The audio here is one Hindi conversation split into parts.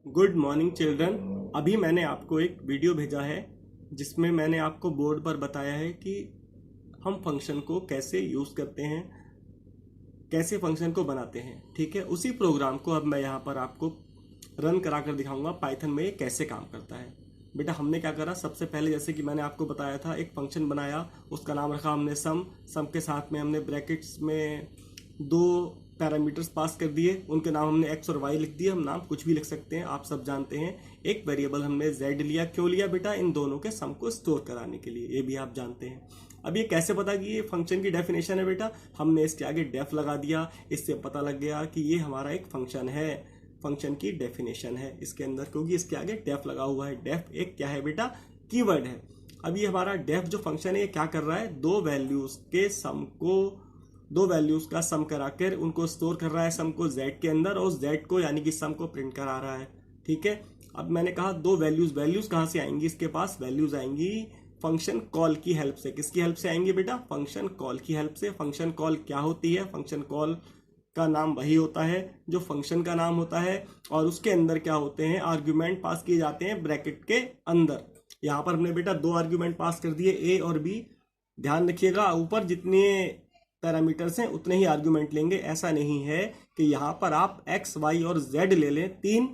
Good morning children. अभी मैंने आपको एक वीडियो भेजा है जिसमें मैंने आपको बोर्ड पर बताया है कि हम फंक्शन को कैसे यूज़ करते हैं, कैसे फंक्शन को बनाते हैं। ठीक है, उसी प्रोग्राम को अब मैं यहाँ पर आपको रन करा कर दिखाऊंगा पाइथन में ये कैसे काम करता है। बेटा हमने क्या करा, सबसे पहले जैसे कि मैंने आपको बताया था, एक फंक्शन बनाया, उसका नाम रखा हमने सम के साथ में हमने ब्रैकेट्स में दो पैरामीटर्स पास कर दिए, उनके नाम हमने एक्स और वाई लिख दिए। हम नाम कुछ भी लिख सकते हैं, आप सब जानते हैं। एक वेरिएबल हमने जेड लिया, क्यों लिया बेटा? इन दोनों के सम को स्टोर कराने के लिए, ये भी आप जानते हैं। अब ये कैसे पता कि ये फंक्शन की डेफिनेशन है बेटा? हमने इसके आगे डेफ लगा दिया, इससे पता लग गया कि ये हमारा एक फंक्शन है, फंक्शन की डेफिनेशन है इसके अंदर, क्योंकि इसके आगे डेफ लगा हुआ है। डेफ एक क्या है बेटा? कीवर्ड है। अब ये हमारा डेफ जो फंक्शन है ये क्या कर रहा है? दो वैल्यूज का सम कराकर उनको स्टोर कर रहा है, सम को जेड के अंदर, और जेड को यानी कि सम को प्रिंट करा रहा है। ठीक है, अब मैंने कहा दो वैल्यूज कहां से आएंगी? इसके पास वैल्यूज आएंगी फंक्शन कॉल की हेल्प से। किसकी हेल्प से आएंगी बेटा? फंक्शन कॉल की हेल्प से। फंक्शन कॉल क्या होती है? फंक्शन कॉल का नाम वही होता है जो फंक्शन का नाम होता है, और उसके अंदर क्या होते हैं? आर्ग्यूमेंट पास किए जाते हैं ब्रैकेट के अंदर। यहां पर हमने बेटा दो आर्ग्यूमेंट पास कर दिए, ए और बी। ध्यान रखिएगा, ऊपर जितने पैरामीटर्स हैं उतने ही आर्ग्यूमेंट लेंगे। ऐसा नहीं है कि यहां पर आप एक्स वाई और जेड ले लें, तीन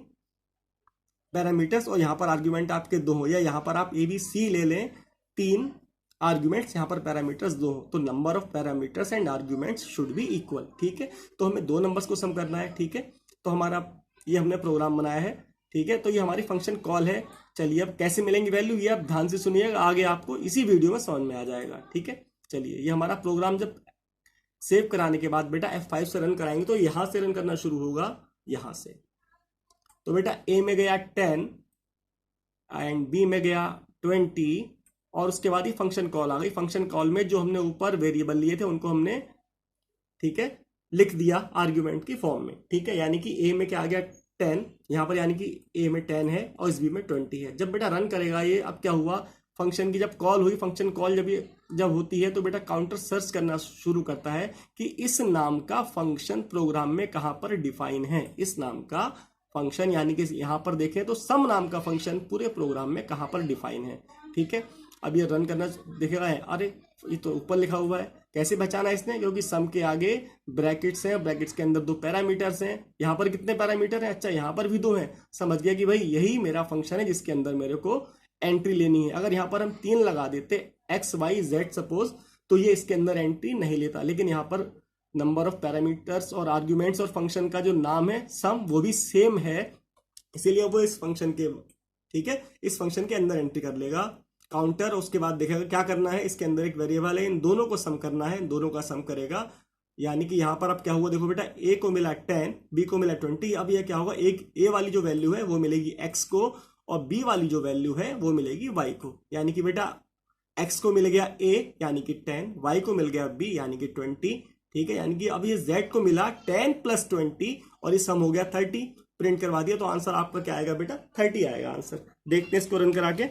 पैरामीटर्स, और यहां पर आर्ग्यूमेंट आपके दो हो, या यहां पर आप ए बी सी ले लें, तीन आर्ग्यूमेंट्स, यहां पर पैरामीटर्स दो हो, तो number of parameters and arguments should be equal. ठीक है, तो हमें दो नंबर्स को सम करना है। ठीक है, तो हमारा ये हमने प्रोग्राम बनाया है। ठीक है, तो ये हमारी फंक्शन कॉल है। चलिए अब कैसे मिलेंगी वैल्यू, ये आप ध्यान से सुनिएगा, आगे आपको इसी वीडियो में समझ में आ जाएगा। ठीक है, चलिए ये हमारा प्रोग्राम जब सेव कराने के बाद बेटा F5 से रन कराएंगे तो यहां से रन करना शुरू होगा, यहां से। तो बेटा A में गया 10 एंड B में गया 20, और उसके बाद ही फंक्शन कॉल आ गई। फंक्शन कॉल में जो हमने ऊपर वेरिएबल लिए थे उनको हमने, ठीक है, लिख दिया आर्ग्यूमेंट की फॉर्म में। ठीक है, यानी कि A में क्या आ गया 10, यहां पर यानी कि A में 10 है और इस B में 20 है। जब बेटा रन करेगा ये, अब क्या हुआ, फंक्शन की जब कॉल हुई, फंक्शन कॉल जब होती है तो बेटा काउंटर सर्च करना शुरू करता है कि इस नाम का फंक्शन प्रोग्राम में कहां पर डिफाइन है। इस नाम का फंक्शन यानी कि यहां पर देखें तो सम नाम का फंक्शन पूरे प्रोग्राम में कहां पर डिफाइन है। ठीक है, अब ये रन करना देखेगा है, अरे ये तो ऊपर लिखा हुआ है। कैसे पहचाना इसने? क्योंकि सम के आगे ब्रैकेट्स हैं, ब्रैकेट्स के अंदर दो पैरामीटर्स हैं। यहां पर कितने पैरामीटर हैं? अच्छा, यहां पर भी दो हैं। समझ गया कि भाई यही मेरा फंक्शन है जिसके अंदर मेरे को एंट्री लेनी है। अगर यहां पर हम 3 लगा देते, एक्स वाई जेड सपोज, तो ये इसके अंदर एंट्री नहीं लेता। लेकिन यहां पर नंबर ऑफ पैरामीटर्स और आर्ग्यूमेंट्स और फंक्शन का जो नाम है सम, वो भी सेम है, इसीलिए वो इस फंक्शन के, ठीक है, इस फंक्शन के अंदर एंट्री कर लेगा काउंटर। उसके बाद देखेगा क्या करना है, इसके अंदर एक वेरिएबल है, इन दोनों को सम करना है, इन दोनों का सम करेगा। यानी कि यहां पर अब क्या हुआ, देखो बेटा, ए को मिला 10, बी को मिला 20। अब ये क्या होगा, एक ए वाली जो वैल्यू है वो मिलेगी एक्स को, और बी वाली जो वैल्यू है वो मिलेगी वाई को। यानी कि बेटा एक्स को मिल गया ए यानी कि 10, वाई को मिल गया बी यानी कि 20। ठीक है, यानी कि अब ये जेड को मिला 10 + 20, और ये सम हो गया 30। प्रिंट करवा दिया तो आंसर आपका क्या आएगा बेटा? 30 आएगा आंसर। देखते हैं इसको रन करा के।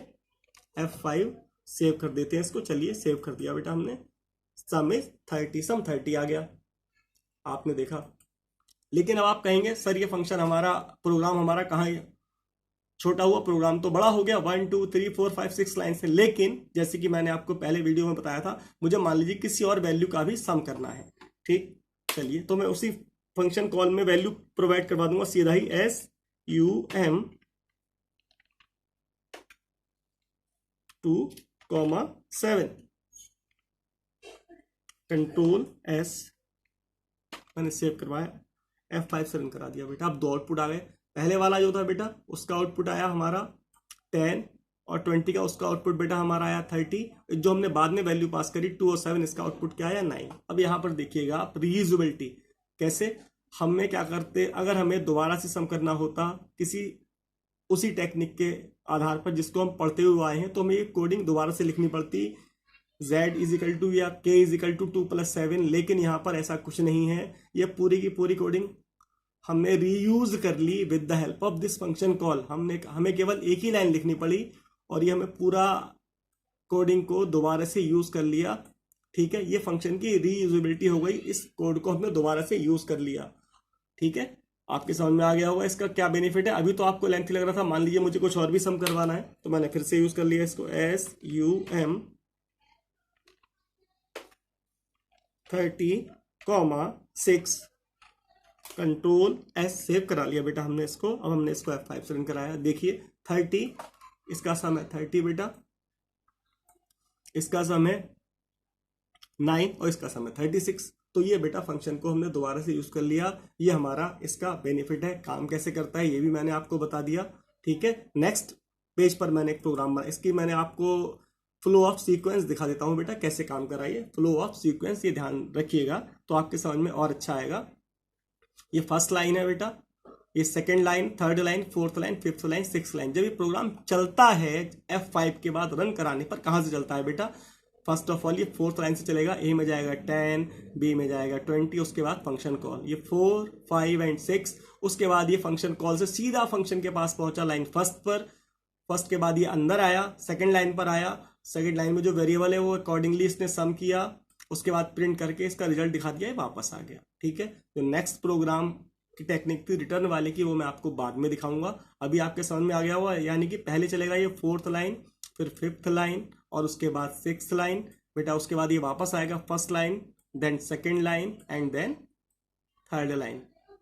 F5 सेव कर देते हैं इसको। चलिए सेव कर दिया बेटा हमने। सम इज 30, सम 30 आ गया, आपने देखा। लेकिन अब आप कहेंगे सर ये फंक्शन हमारा, प्रोग्राम हमारा कहाँ छोटा हुआ, प्रोग्राम तो बड़ा हो गया, 1 2 3 4 5 6 लाइन से। लेकिन जैसे कि मैंने आपको पहले वीडियो में बताया था, मुझे मान लीजिए किसी और वैल्यू का भी सम करना है। ठीक, चलिए तो मैं उसी फंक्शन कॉल में वैल्यू प्रोवाइड करवा दूंगा सीधा ही, SUM 2,7 कंट्रोल S, मैंने सेव करवाया, F5 से रन करा दिया बेटा। अब दो आउटपुट आ गए। पहले वाला जो था बेटा उसका आउटपुट आया हमारा 10, और 20 का उसका आउटपुट बेटा हमारा आया 30। जो हमने बाद में वैल्यू पास करी 2 और 7, इसका आउटपुट क्या आया 9। अब यहां पर देखिएगा आप रीयूजेबिलिटी कैसे, हमें क्या करते, अगर हमें दोबारा से सम करना होता किसी उसी टेक्निक के आधार पर जिसको हम पढ़ते हुए आए हैं, तो हमें ये कोडिंग दोबारा से लिखनी पड़ती, z = या k = 2 + 7। लेकिन यहाँ पर ऐसा कुछ नहीं है, ये पूरी की पूरी कोडिंग हमने रीयूज कर ली with the help of this function call. हमें केवल एक ही लाइन लिखनी पड़ी, और ये हमें पूरा कोडिंग को दोबारा से यूज कर लिया। ठीक है, ये फंक्शन की रीयूजेबिलिटी हो गई, इस कोड को हमने दोबारा से यूज कर लिया। ठीक है, आपके समझ में आ गया होगा इसका क्या बेनिफिट है। अभी तो आपको लेंथी लग रहा था, मान लीजिए मुझे कुछ और भी सम करवाना है तो मैंने फिर से यूज कर लिया इसको, SUM 30,6 कंट्रोल S सेव करा लिया बेटा हमने इसको। अब हमने इसको F5 से रन कराया। देखिए 30 इसका सम है 30 बेटा, इसका सम है 9 और इसका सम है 36। तो ये बेटा फंक्शन को हमने दोबारा से यूज कर लिया। ये हमारा इसका बेनिफिट है। काम कैसे करता है ये भी मैंने आपको बता दिया, ठीक है। नेक्स्ट पेज पर मैंने एक प्रोग्राम बना, इसकी मैंने आपको फ्लो ऑफ सीक्वेंस दिखा देता हूं बेटा कैसे काम कराइए। फ्लो ऑफ सीक्वेंस ये ध्यान रखिएगा तो आपके समझ में और अच्छा आएगा। ये फर्स्ट लाइन है बेटा, ये second line, third line, fourth line, fifth line, six line. जब ये प्रोग्राम चलता है F5 के बाद रन कराने पर कहां से चलता है बेटा, फर्स्ट ऑफ ऑल ये फोर्थ लाइन से चलेगा। ए में जाएगा 10, बी में जाएगा 20, उसके बाद फंक्शन कॉल, ये 4, 5 एंड 6। उसके बाद ये फंक्शन कॉल से सीधा फंक्शन के पास पहुंचा लाइन फर्स्ट पर। फर्स्ट के बाद ये अंदर आया, सेकंड लाइन पर आया। सेकंड लाइन में जो वेरिएबल है वो अकॉर्डिंगली इसने सम किया, उसके बाद प्रिंट करके इसका रिजल्ट दिखा दिया, वापस आ गया, ठीक है। तो नेक्स्ट प्रोग्राम की टेक्निक थी रिटर्न वाले की, वो मैं आपको बाद में दिखाऊंगा। अभी आपके समझ में आ गया हुआ, यानी कि पहले चलेगा ये फोर्थ लाइन, फिर फिफ्थ लाइन और उसके बाद सिक्स्थ लाइन बेटा। उसके बाद ये वापस आएगा first line, then second line and then third line.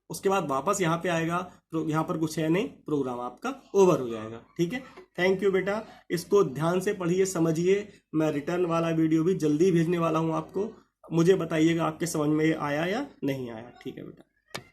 उसके बाद वापस यहाँ पे आएगा, यहाँ पर कुछ है नहीं, प्रोग्राम आपका ओवर हो जाएगा, ठीक है। थैंक यू बेटा, इसको ध्यान से पढ़िए, समझिए। मैं रिटर्न वाला वीडियो भी जल्दी भेजने वाला हूँ आपको। मुझे बताइएगा आपके समझ में आया या नहीं आया, ठीक है बेटा।